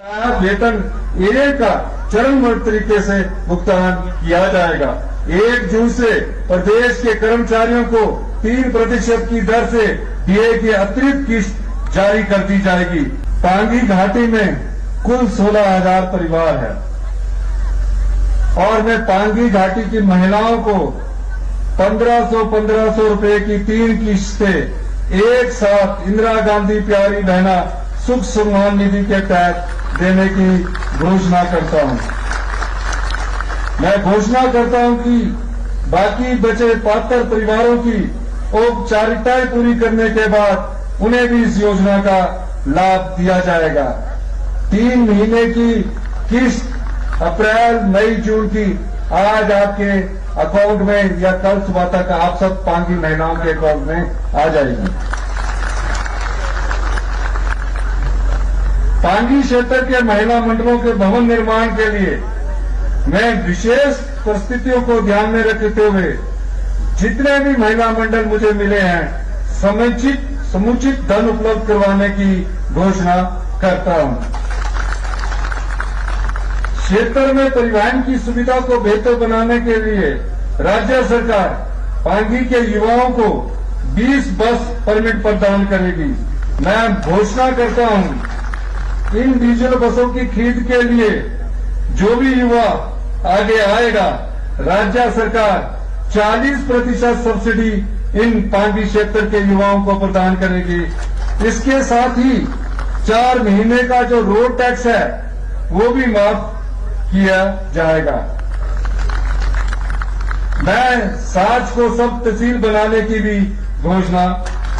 वेतन एक का चरणबद्ध तरीके से भुगतान किया जाएगा। 1 जून से प्रदेश के कर्मचारियों को 3% की दर से डीए की अतिरिक्त किस्त जारी कर दी जाएगी। पांगी घाटी में कुल 16,000 परिवार है और मैं पांगी घाटी की महिलाओं को 1500 रुपए की 3 किस्तें एक साथ इंदिरा गांधी प्यारी बहना सुख सम्मान निधि के तहत देने की घोषणा करता हूं। मैं घोषणा करता हूं कि बाकी बचे पात्र परिवारों की औपचारिकताएं पूरी करने के बाद उन्हें भी इस योजना का लाभ दिया जाएगा। 3 महीने की किस्त अप्रैल, मई, जून की आज आपके अकाउंट में या कल सुबह तक आप सब पांगी महिलाओं के अकाउंट में आ जाएगी। पांगी क्षेत्र के महिला मंडलों के भवन निर्माण के लिए मैं विशेष परिस्थितियों को ध्यान में रखते हुए जितने भी महिला मंडल मुझे मिले हैं समुचित धन उपलब्ध करवाने की घोषणा करता हूं। क्षेत्र में परिवहन की सुविधा को बेहतर बनाने के लिए राज्य सरकार पांगी के युवाओं को 20 बस परमिट प्रदान करेगी। मैं घोषणा करता हूं इन डीजल बसों की खरीद के लिए जो भी युवा आगे आएगा राज्य सरकार 40% सब्सिडी इन पांगी क्षेत्र के युवाओं को प्रदान करेगी। इसके साथ ही 4 महीने का जो रोड टैक्स है वो भी माफ किया जाएगा। मैं साज को सब तहसील बनाने की भी घोषणा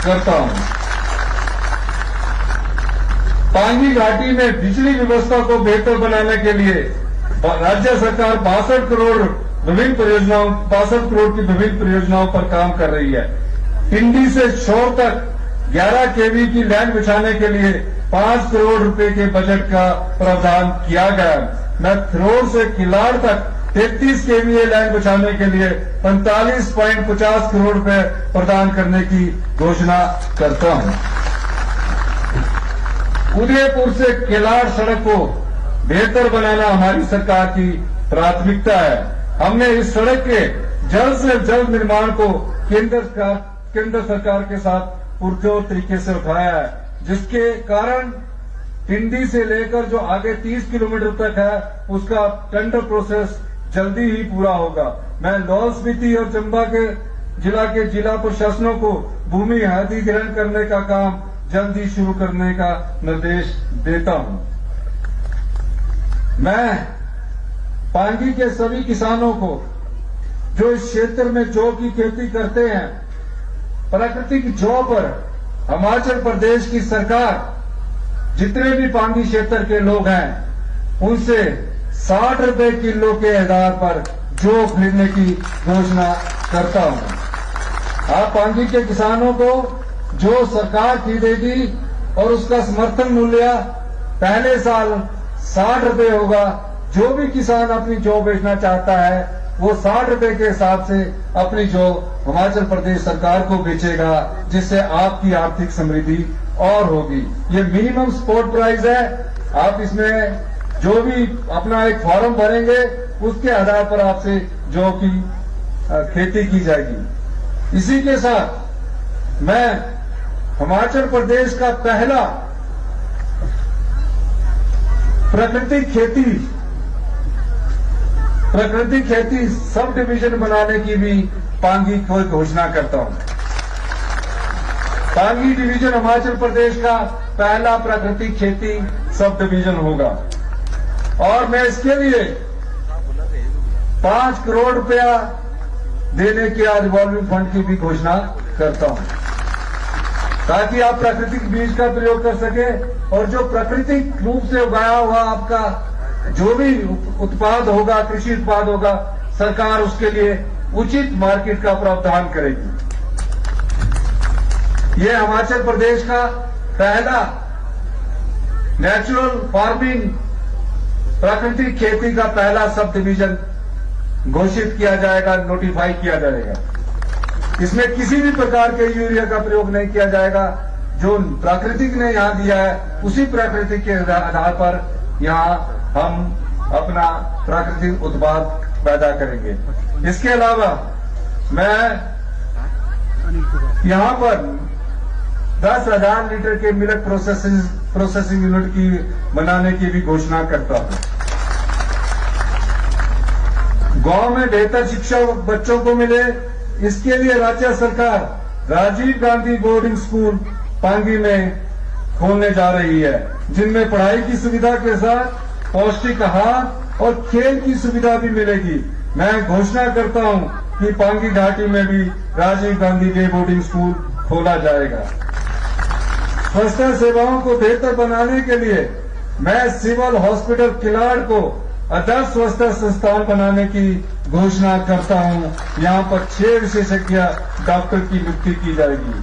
करता हूं। पांगी घाटी में बिजली व्यवस्था को बेहतर बनाने के लिए राज्य सरकार 62 करोड़ की विभिन्न परियोजनाओं पर काम कर रही है। पिंडी से शोर तक 11 केवी की लाइन बिछाने के लिए 5 करोड़ रुपए के बजट का प्रावधान किया गया। मैं थ्रोड से किलाड़ तक 33 केवीए लाइन बिछाने के लिए 45.50 करोड़ रुपए प्रदान करने की घोषणा करता हूं। उदयपुर से किलाड़ सड़क को बेहतर बनाना हमारी सरकार की प्राथमिकता है। हमने इस सड़क के जल्द से जल्द निर्माण को केंद्र सरकार के साथ पुरजोर तरीके से उठाया है, जिसके कारण पिंडी से लेकर जो आगे 30 किलोमीटर तक है उसका टेंडर प्रोसेस जल्दी ही पूरा होगा। मैं लाहौल स्पीति और चंबा के जिला प्रशासनों को भूमि अधिग्रहण करने का काम जल्दी शुरू करने का निर्देश देता हूं। मैं पांगी के सभी किसानों को जो इस क्षेत्र में जौ की खेती करते हैं, प्राकृतिक जौ पर हिमाचल प्रदेश की सरकार जितने भी पांगी क्षेत्र के लोग हैं उनसे 60 रुपए किलो के आधार पर जौ खरीदने की घोषणा करता हूं। आप पांगी के किसानों को जो सरकार खरीदेगी और उसका समर्थन मूल्य पहले साल 60 रुपए होगा। जो भी किसान अपनी जौ बेचना चाहता है वो 60 रुपए के हिसाब से अपनी जौ हिमाचल प्रदेश सरकार को बेचेगा, जिससे आपकी आर्थिक समृद्धि और होगी। ये मिनिमम सपोर्ट प्राइस है। आप इसमें जो भी अपना एक फॉर्म भरेंगे उसके आधार पर आपसे जौ की खेती की जाएगी। इसी के साथ मैं हिमाचल प्रदेश का पहला प्राकृतिक खेती सब डिवीजन बनाने की भी पांगी को घोषणा करता हूं। पांगी डिवीजन हिमाचल प्रदेश का पहला प्राकृतिक खेती सब डिवीजन होगा और मैं इसके लिए 5 करोड़ रुपया देने के रिवॉल्विंग फंड की भी घोषणा करता हूं, ताकि आप प्राकृतिक बीज का प्रयोग कर सके और जो प्राकृतिक रूप से उगाया हुआ आपका जो भी उत्पाद होगा, कृषि उत्पाद होगा, सरकार उसके लिए उचित मार्केट का प्रावधान करेगी। यह हिमाचल प्रदेश का पहला नेचुरल फार्मिंग प्राकृतिक खेती का पहला सब डिवीजन घोषित किया जाएगा, नोटिफाई किया जाएगा। इसमें किसी भी प्रकार के यूरिया का प्रयोग नहीं किया जाएगा। जो प्राकृतिक ने यहां दिया है उसी प्राकृतिक के आधार पर यहाँ हम अपना प्राकृतिक उत्पाद पैदा करेंगे। इसके अलावा मैं यहाँ पर 10,000 लीटर के मिल्क प्रोसेसिंग यूनिट की बनाने की भी घोषणा करता हूँ। गांव में बेहतर शिक्षा बच्चों को मिले, इसके लिए राज्य सरकार राजीव गांधी बोर्डिंग स्कूल पांगी में खोलने जा रही है, जिनमें पढ़ाई की सुविधा के साथ पौष्टिक आहार और खेल की सुविधा भी मिलेगी। मैं घोषणा करता हूं कि पांगी घाटी में भी Rajiv Gandhi day boarding school खोला जाएगा। स्वास्थ्य सेवाओं को बेहतर बनाने के लिए मैं सिविल हॉस्पिटल किलाड़ को आदर्श स्वास्थ्य संस्थान बनाने की घोषणा करता हूं। यहां पर 6 विशेषज्ञ डॉक्टर की नियुक्ति की जाएगी।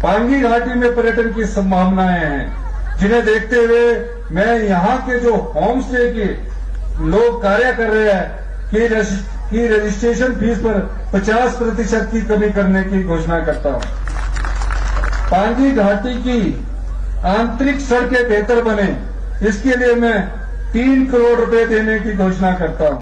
पांगी घाटी में पर्यटन की संभावनाएं हैं, जिन्हें देखते हुए मैं यहां के जो होम स्टे के लोग कार्य कर रहे हैं कि रजिस्ट्रेशन फीस पर 50% की कमी करने की घोषणा करता हूं। पांगी घाटी की आंतरिक सड़कें बेहतर बने, इसके लिए मैं 3 करोड़ रुपए देने की घोषणा करता हूं।